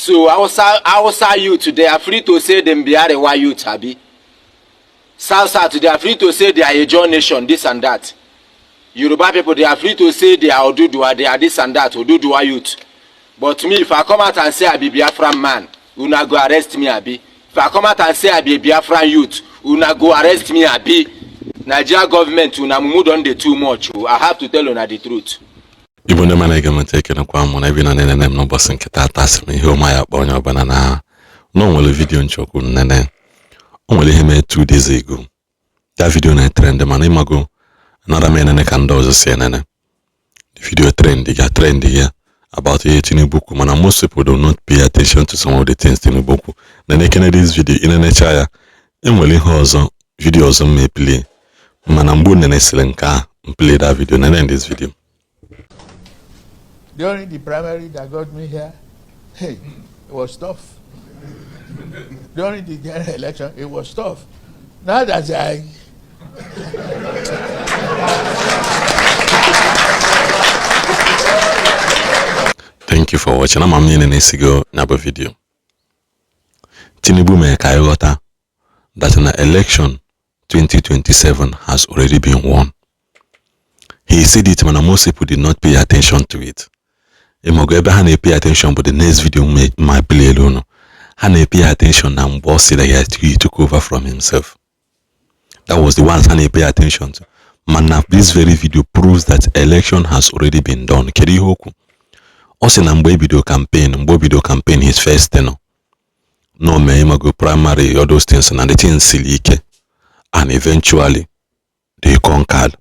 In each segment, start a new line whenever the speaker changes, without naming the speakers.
So Hausa youth, they are free to say them Biarewa youth, Abi. South, they are free to say they are a John nation, this and that. Yoruba people, they are free to say they are Oduduwa, they are this and that, Oduduwa youth. But me, if I come out and say I be Biafran man, una go arrest me, Abi. If I come out and say I be a Biafran youth, una go arrest me, Abi. Nigeria government, una mumu don dey too much. I have to tell una the truth.
Even the man I can take in a quam when I've been on an no boss and catas me, who my up on your banana. No one will video in chocolate, nene. Only him 2 days ago. That video na trend the man imago. Another man and a candles say nene. The video trend, they got trendy here about Tinubu. Man, most people do not pay attention to some of the things Tinubu. Then they can this video in a chaya. And will also videos on me play. Man, I'm born in a car and play that video and end this video.
During the primary that got me here, hey, it was tough. During the general election, it was tough. Now that
Thank you for watching. I'm in a sigo nabo video. Tinubu me kayota that an election 2027 has already been won. He said it, man, most people did not pay attention to it. Imogoebe hana pay attention, but the next video my play alone. Hana pay attention and boss said that he took over from himself. That was the ones hana pay attention to. Man, now this very video proves that election has already been done. Keri hoku. Also na video campaign his first tenor. No me go primary all those things and the things silike. And eventually they conquered.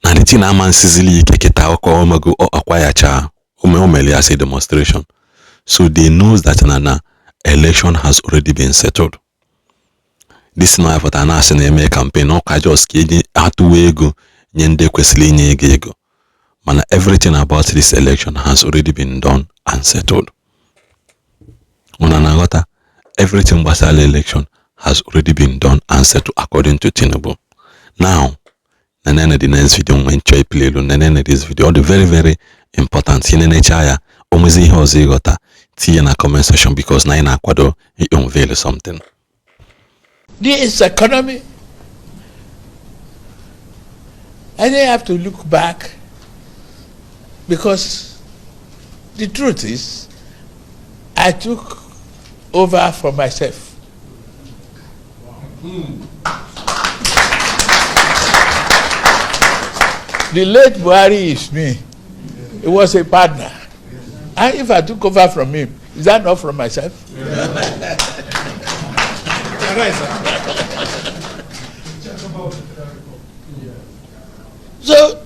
Na the thing aman sizili keketa oko omago acquire cha umeli as a demonstration. So they knows that nana election has already been settled. This now for an eme campaign no just keji atuwego nyende kwesili nyegego. Man, everything about this election has already been done and settled. Unanagota, everything about the election has already been done and settled according to Tinubu. Now, Nene the next video when Choi play Nene this video, the very, very important. Nene Chaya, Omizi Hozigota, T in a comment section because na in Ecuador he unveiled something.
this economy, and they have to look back because the truth is, I took over for myself. The late Buhari is me. He was a partner. And if I took over from him, is that not from myself? So,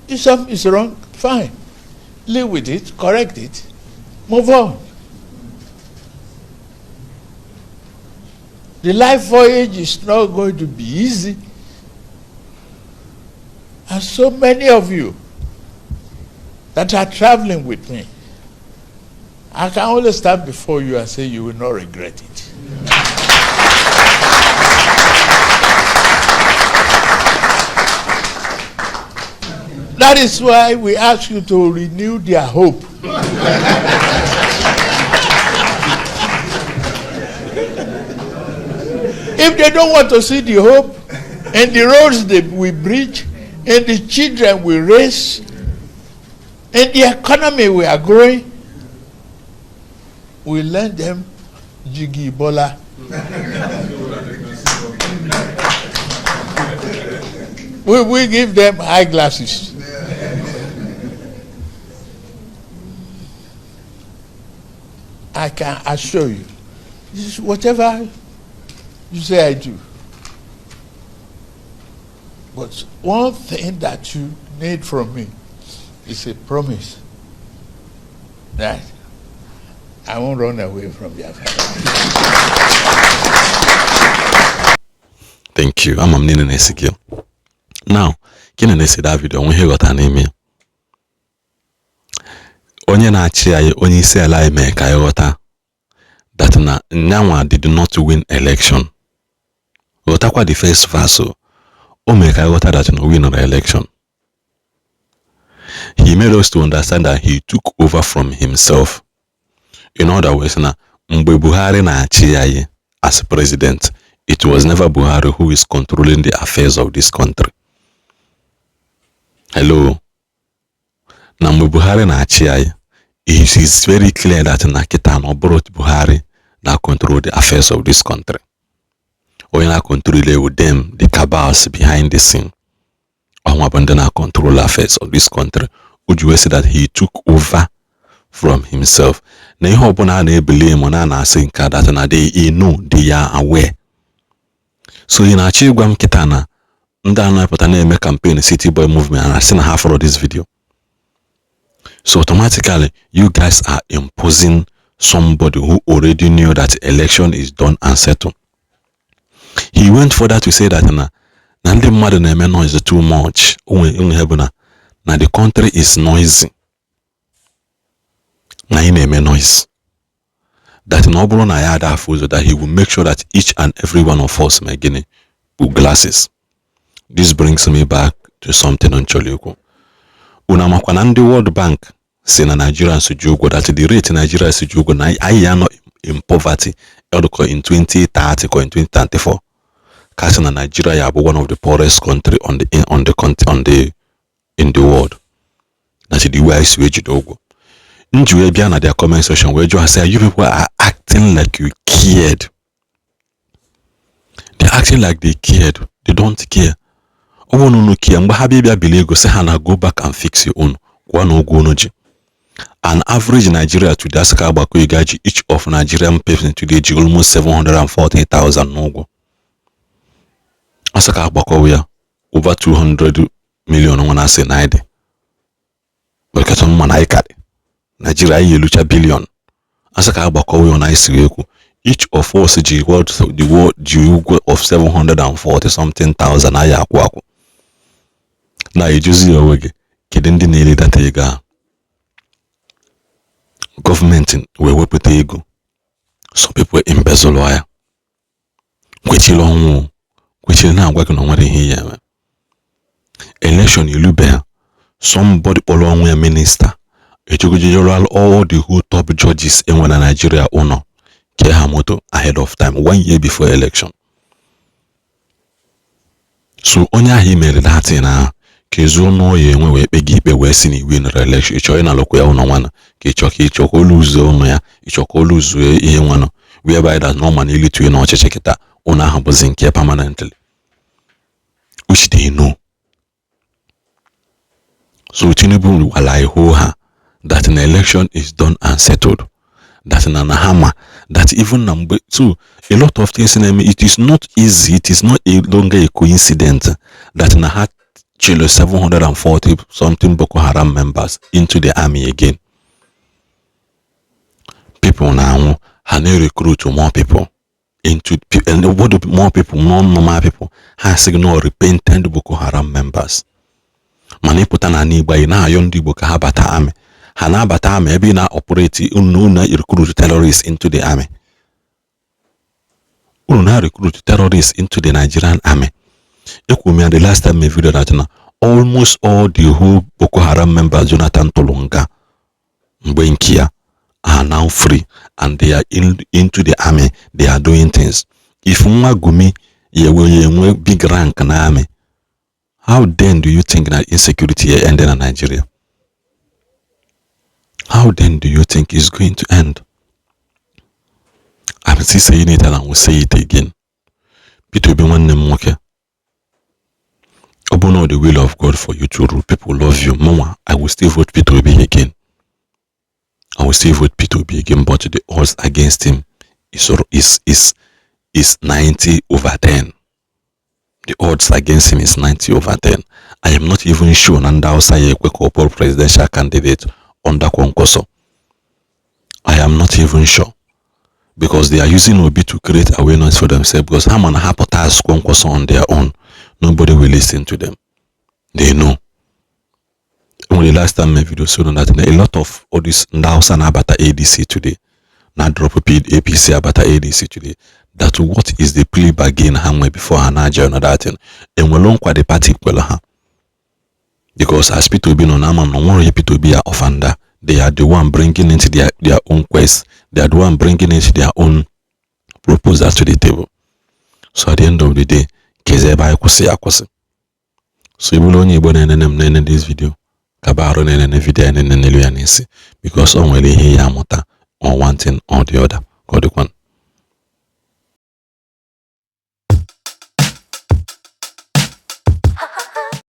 if something is wrong, fine. Live with it, correct it, move on. The life voyage is not going to be easy. And so many of you that are traveling with me, I can only stand before you and say you will not regret it. That is why we ask you to renew their hope. If they don't want to see the hope and the roads that we bridge and the children we raise and the economy we are growing, we lend them Jiggy Bola. We give them eyeglasses. I can assure you, this is whatever you say I do. But one thing that you need from me is a promise that I won't run away from your family.
Thank you. I'm Nina Nesikio. Now, can I say that video? When he got an email. Onye na-achị anyị onye isi ala eme ka ịghọta that na nyanwa did not win election. Ghọtakwa the first verse o mee ka ịghọta that no win the election. He made us to understand that he took over from himself. In other words, na mgbe Buhari na-achị anyị as president, it was never Buhari who is controlling the affairs of this country. Hello. Na mgbe Buhari na-achị anyị, it is very clear that na kita na ọbụrụ Buhari na control the affairs of this country. Onye na control with them, the cabals behind the scene. Onwabende na control affairs of this country. Uju say that he took over from himself. Na ihe ọbụla na-ebili mo na na-asị nke that na they know, they are aware. So ị na-achọ ịgwa m kita na ndị anapụta na-eme campaign City Boy movement and I seen half of this video. So automatically you guys are imposing somebody who already knew that election is done and settled. He went further to say that na ndị mmadụ na-eme noise too much. Na the country is noisy. Na ị na-eme noise. That na ọ bụrụ na ya ada afụ ụzọ, that he will make sure that each and every one of us may gịnị with glasses. This brings me back to something on Cholioko. Una makwa na ndị World Bank si na Nigerians ji ụgwọ, that the rate Nigeria si ji ụgwọ na anyị ya nọ in poverty in 2030 or in 2034. Kasi na Nigeria ya bụ one of the poorest country in the world. That the way I see ji ụgwọ. Njiwe bịa na their comment section where you say you people are acting like you cared. They're acting like they cared. They don't care. No care. Mgbe ha bịa bili ego say ha na go back and fix your own. Kwa na ụgwọ unu ji. An average Nigeria today asaka agbakọ igaji each of Nigerian person today ji almost 740,000 n'ụgwọ. Asaka agbakọ ya over 200 million wana say na ide. But katon man aikade. Nigeria yelucha billion. Asaka agbakọ ya na isi ekwu. Each of us ji the world ji of 740 something thousand aya akwa. Na ejuzi ya wege kedu ndị na-ele data ego a. Government we wepụta ego. Some people embezzle ya. Kwechili ọnwụ. Kwechili na agwa gị na nwere ihe ya. Election ilube somebody kpọrọ ọnwụ ya minister. All the whole top judges in Nigeria honor ke ha moto ahead of time 1 year before election. So onye ahụ mere that na kezu no ye enwe wee kpegi ikpe wee si na win election. Ịchọ na lokwe ya ụnọ nwana ka ịchọ ka oluze ụnọ ya, ịchọ ka oluze ihe nwana whereby that no man ilitu na ọchịchị kịta ụnọ ahụ bụzi nke permanently. Which they know. So Tinubu walai ho ha that an election is done and settled. That in an hammer, that even number two, a lot of things in it is not easy, it is not a longer a coincidence that in a hat chilo 740 something Boko Haram members into the army again. People now can recruit more people into and what do more people, more normal people has signal repentant Boko Haram members. Maniputa na niba ina yondi Boko Habata army. Hana bata maybe na operate ununa recruit terrorists into the army. Ununa recruit terrorists into the Nigerian army. Ekumia the last time me video that na almost all the whole Boko Haram members Jonathan Tolonga Mbenkia are now free and they are into the army. They are doing things. If Mwa Gumi ye big rank na army, how then do you think that insecurity ended in Nigeria? How then do you think it's going to end? I'm still saying it and I will say it again. Peter be one name okay. Open all the will of God for you to rule. People love you. Mama, I will still vote Peter Obi again. I will still vote Peter Obi again, but the odds against him is 90 over 10. The odds against him is 90 over 10. I am not even sure Nanda Osai Kweko presidential candidate under Kwankoso. I am not even sure. Because they are using Obi to create awareness for themselves. Because Haman Hapotas Kwankoso on their own. Nobody will listen to them. They know. Only last time my video showed that a lot of all this Ndausa Abata ADC today. Now drop APC Abata ADC today. That what is the plea bargain hamwe before Hanaja and that thing. And we long quite the party kwela ha. Because as Peter be no naman no more Peter be a offender, they are the one bringing into their own quest. They are the one bringing into their own proposals to the table. So at the end of the day, kezeba kwụsị. So ibu onye Igbo na-enene this video, kabaro na-enene video na-enene ya n'isi, because o nwere ihe ya amụta on one thing or the other.